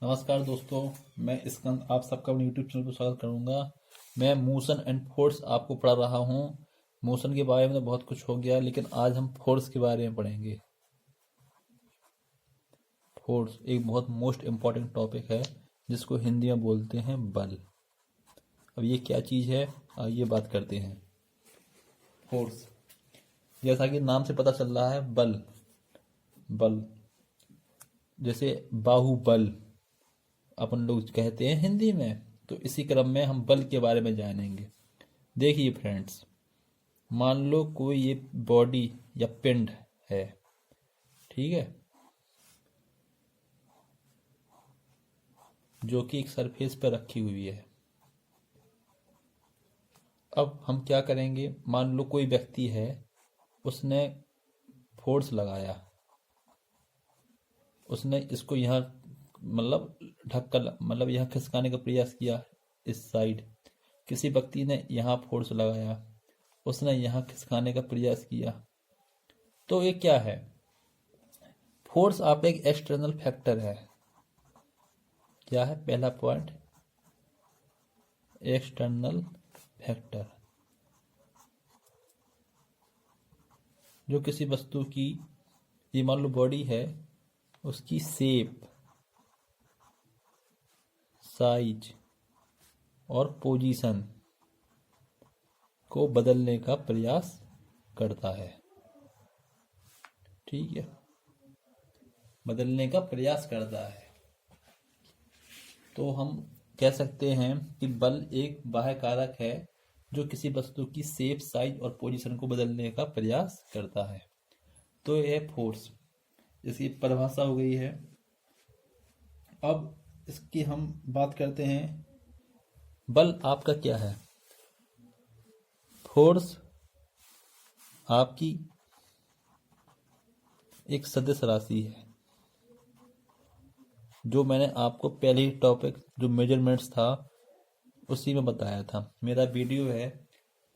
नमस्कार दोस्तों, मैं स्कंद आप सबका अपने यूट्यूब चैनल पर स्वागत करूंगा। मैं मोशन एंड फोर्स आपको पढ़ा रहा हूं। मोशन के बारे में तो बहुत कुछ हो गया, लेकिन आज हम फोर्स के बारे में पढ़ेंगे। फोर्स एक बहुत मोस्ट इम्पॉर्टेंट टॉपिक है, जिसको हिंदी में बोलते हैं बल। अब ये क्या चीज़ है, आइए बात करते हैं। फोर्स, जैसा कि नाम से पता चल रहा है, बल। बल जैसे बाहुबल अपन लोग कहते हैं हिंदी में, तो इसी क्रम में हम बल के बारे में जानेंगे। देखिए फ्रेंड्स, मान लो कोई ये बॉडी या पिंड है, ठीक है, जो कि एक सरफेस पर रखी हुई है। अब हम क्या करेंगे, मान लो कोई व्यक्ति है, उसने फोर्स लगाया, उसने इसको यहाँ मतलब यहाँ खिसकाने का प्रयास किया इस साइड। किसी व्यक्ति ने यहाँ फोर्स लगाया, उसने यहाँ खिसकाने का प्रयास किया। तो ये क्या है? फोर्स आप एक एक्सटर्नल फैक्टर है। क्या है पहला पॉइंट? एक्सटर्नल फैक्टर, जो किसी वस्तु की, ये मान लो बॉडी है, उसकी शेप, साइज और पोजीशन को बदलने का प्रयास करता है। ठीक है, बदलने का प्रयास करता है। तो हम कह सकते हैं कि बल एक बाह्य कारक है जो किसी वस्तु की शेप, साइज और पोजीशन को बदलने का प्रयास करता है। तो यह फोर्स, इसकी परिभाषा हो गई है। अब इसकी हम बात करते हैं, बल आपका क्या है? फोर्स आपकी एक सदिश राशि है, जो मैंने आपको पहले ही टॉपिक जो मेजरमेंट्स था उसी में बताया था। मेरा वीडियो है,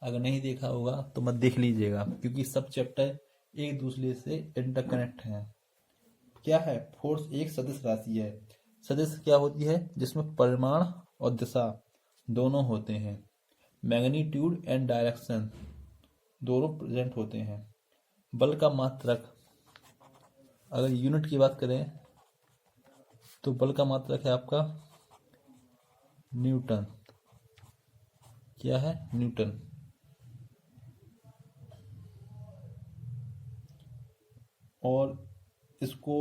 अगर नहीं देखा होगा तो मत देख लीजिएगा, क्योंकि सब चैप्टर एक दूसरे से इंटरकनेक्ट हैं। क्या है? फोर्स एक सदिश राशि है। सदिश क्या होती है? जिसमें परिमाण और दिशा दोनों होते हैं, मैग्नीट्यूड एंड डायरेक्शन दोनों प्रेजेंट होते हैं। बल का मात्रक, अगर यूनिट की बात करें तो बल का मात्रक है आपका न्यूटन। क्या है? न्यूटन। और इसको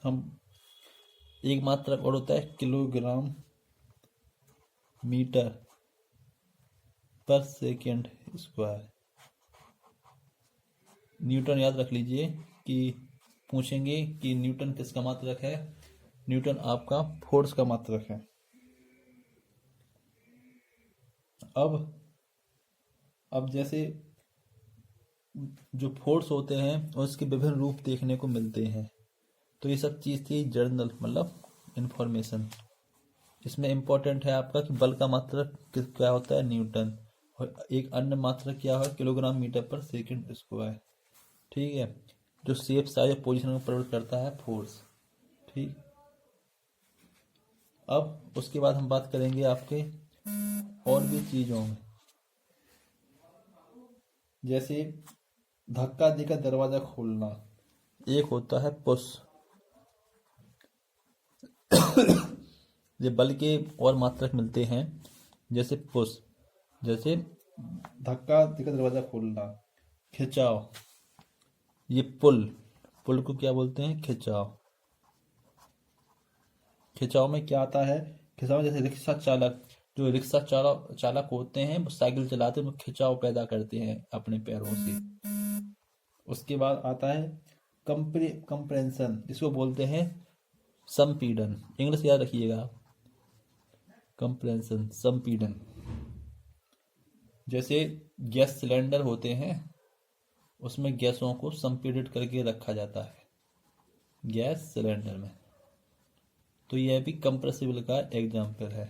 हम एक मात्रक और होता है किलोग्राम मीटर पर सेकेंड स्क्वायर। न्यूटन याद रख लीजिए कि पूछेंगे कि न्यूटन किसका मात्रक है। न्यूटन आपका फोर्स का मात्रक है। अब जैसे जो फोर्स होते हैं उसके विभिन्न रूप देखने को मिलते हैं। तो ये सब चीज़ थी जर्नल, मतलब इंफॉर्मेशन। इसमें इम्पोर्टेंट है आपका कि बल का मात्रक क्या होता है? न्यूटन। और एक अन्य मात्रक क्या है? किलोग्राम मीटर पर सेकंड स्क्वायर। ठीक है, जो शेप, साइज और पोजीशन को प्रकट करता है फोर्स। ठीक, अब उसके बाद हम बात करेंगे आपके और भी चीज़ों में, जैसे धक्का देकर दरवाजा खोलना, एक होता है पुश। ये बल के और मात्रक मिलते हैं, जैसे पुश, जैसे धक्का देकर दरवाजा खोलना। खिंचाव, ये पुल, पुल को क्या बोलते हैं? खिंचाव। खिंचाव में क्या आता है? खिंचाव जैसे रिक्शा चालक, जो रिक्शा चालक होते हैं, वो साइकिल चलाते हैं, वो खिंचाव पैदा करते हैं अपने पैरों से। उसके बाद आता है कंप्रेंशन, इसको बोलते हैं संपीड़न। इंग्लिश याद रखिएगा, कंप्रेंशन, संपीड़न। जैसे गैस सिलेंडर होते हैं, उसमें गैसों को संपीड़ित करके रखा जाता है गैस सिलेंडर में। तो यह भी कंप्रेसिबल का एग्जाम्पल है।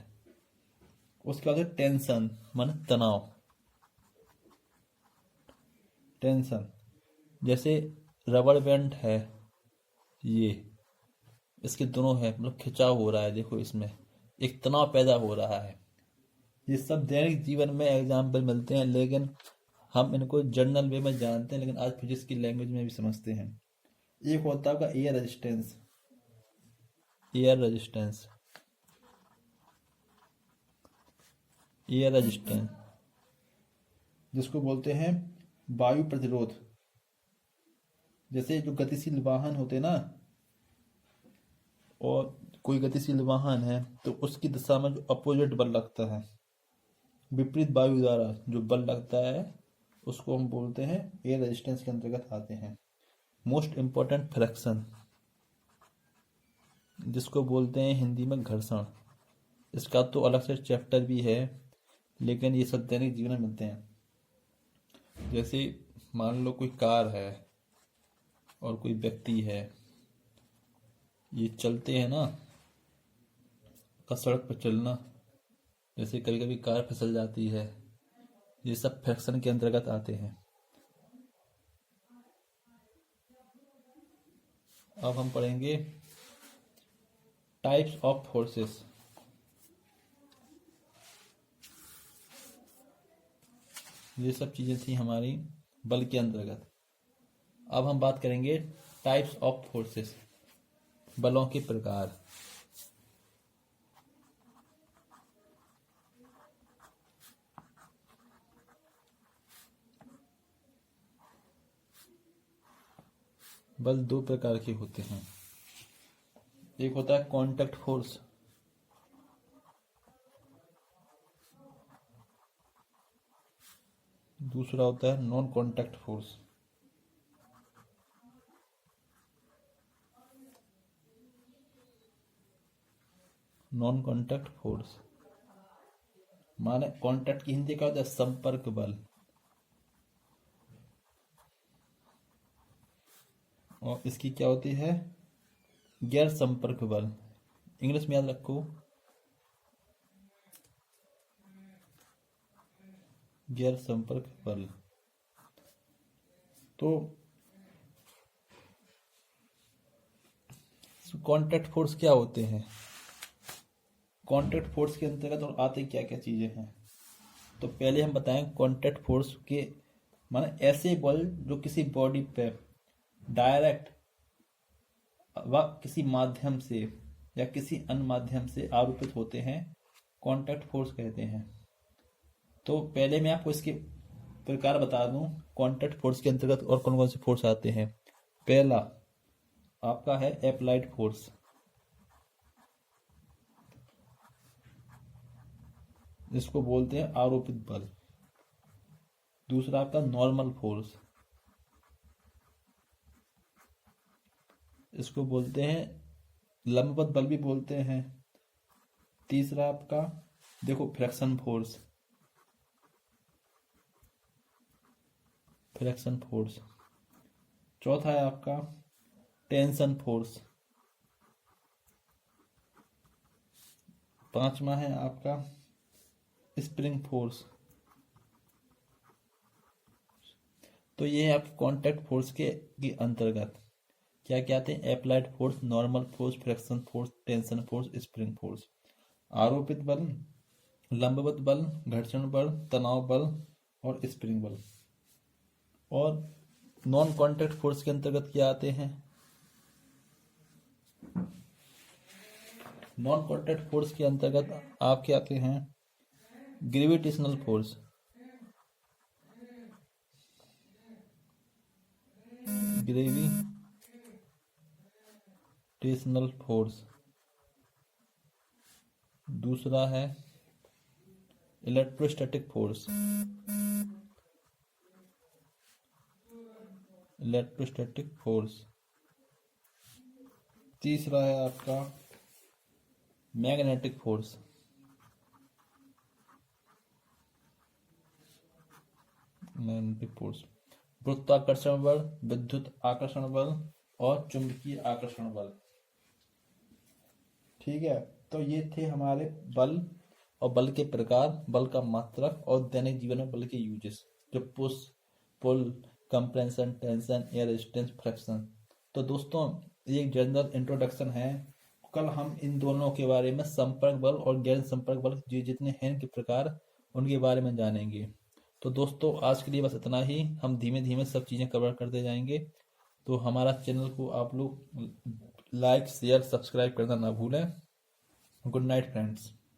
उसके बाद टेंशन, माने तनाव। टेंशन जैसे रबड़ बैंड है, ये इसके दोनों है, मतलब खिंचाव हो रहा है, देखो इसमें एक तनाव पैदा हो रहा है। ये सब दैनिक जीवन में एग्जाम्पल मिलते हैं, लेकिन हम इनको जर्नल वे में जानते हैं, लेकिन आज फिजिक्स की लैंग्वेज में भी समझते हैं। एक होता है air resistance. Air resistance, air resistance जिसको बोलते हैं वायु प्रतिरोध। जैसे जो गतिशील वाहन होते हैं ना, और कोई गतिशील वाहन है तो उसकी दिशा में जो अपोजिट बल लगता है, विपरीत वायु द्वारा जो बल लगता है, उसको हम बोलते हैं एयर रेजिस्टेंस के अंतर्गत आते हैं। मोस्ट इम्पोर्टेंट फ्रैक्शन, जिसको बोलते हैं हिंदी में घर्षण। इसका तो अलग से चैप्टर भी है, लेकिन ये सब दैनिक जीवन में मिलते हैं। जैसे मान लो कोई कार है और कोई व्यक्ति है, ये चलते हैं ना, का सड़क पर चलना, जैसे कभी कभी कार फिसल जाती है, ये सब फ्रैक्शन के अंतर्गत आते हैं। अब हम पढ़ेंगे टाइप्स ऑफ फोर्सेस। ये सब चीजें थी हमारी बल के अंतर्गत। अब हम बात करेंगे टाइप्स ऑफ फोर्सेस, बलों के प्रकार। बल दो प्रकार के होते हैं। एक होता है कांटेक्ट फोर्स, दूसरा होता है non contact force. Non contact force माने कांटेक्ट की हिंदी क्या होता है? संपर्क बल। और इसकी क्या होती है? गैर संपर्क बल। इंग्लिश में याद रखो, गैर संपर्क बल। तो कांटेक्ट फोर्स क्या होते हैं? कांटेक्ट फोर्स के अंतर्गत और आते क्या क्या चीजें हैं? तो पहले हम बताएं कांटेक्ट फोर्स के माने ऐसे बल जो किसी बॉडी पे डायरेक्ट व किसी माध्यम से या किसी अन्य माध्यम से आरोपित होते हैं, कांटेक्ट फोर्स कहते हैं। तो पहले मैं आपको इसके प्रकार बता दूं, कांटेक्ट फोर्स के अंतर्गत और कौन कौन से फोर्स आते हैं। पहला आपका है एप्लाइड फोर्स, जिसको बोलते हैं आरोपित बल। दूसरा आपका नॉर्मल फोर्स, इसको बोलते हैं लंबवत बल भी बोलते हैं। तीसरा आपका देखो फ्रैक्शन फोर्स, फ्रैक्शन फोर्स। चौथा है आपका टेंशन फोर्स। पांचवा है आपका स्प्रिंग फोर्स। तो ये है आपके कांटेक्ट फोर्स के अंतर्गत क्या क्या आते हैं? Applied force, normal force, fraction force, tension force, spring force. आरोपित बल, लंबवत बल, घर्षण बल, तनाव बल और स्प्रिंग बल। और नॉन कांटेक्ट फोर्स के अंतर्गत क्या आते हैं? नॉन कांटेक्ट फोर्स के अंतर्गत आपके आते हैं ग्रेविटेशनल फोर्स, ग्रेविटेशनल फोर्स। दूसरा है इलेक्ट्रोस्टैटिक फोर्स, इलेक्ट्रोस्टैटिक फोर्स। तीसरा है आपका मैग्नेटिक फोर्स, मैग्नेटिक फोर्स। गुरुत्वाकर्षण बल, विद्युत आकर्षण बल और चुंबकीय आकर्षण बल। ठीक है, तो ये थे हमारे बल और बल के प्रकार, बल का मात्रक और दैनिक जीवन में बल के यूजेस, जो push, pull, compression, tension, air resistance, friction. तो दोस्तों एक जनरल इंट्रोडक्शन है। कल हम इन दोनों के बारे में, संपर्क बल और गैर संपर्क बल जितने हैं के प्रकार, उनके बारे में जानेंगे। तो दोस्तों आज के लिए बस इतना ही। हम धीमे धीमे सब चीज़ें कवर करते जाएंगे। तो हमारा चैनल को आप लोग लाइक शेयर सब्सक्राइब करना ना भूलें। Good night friends.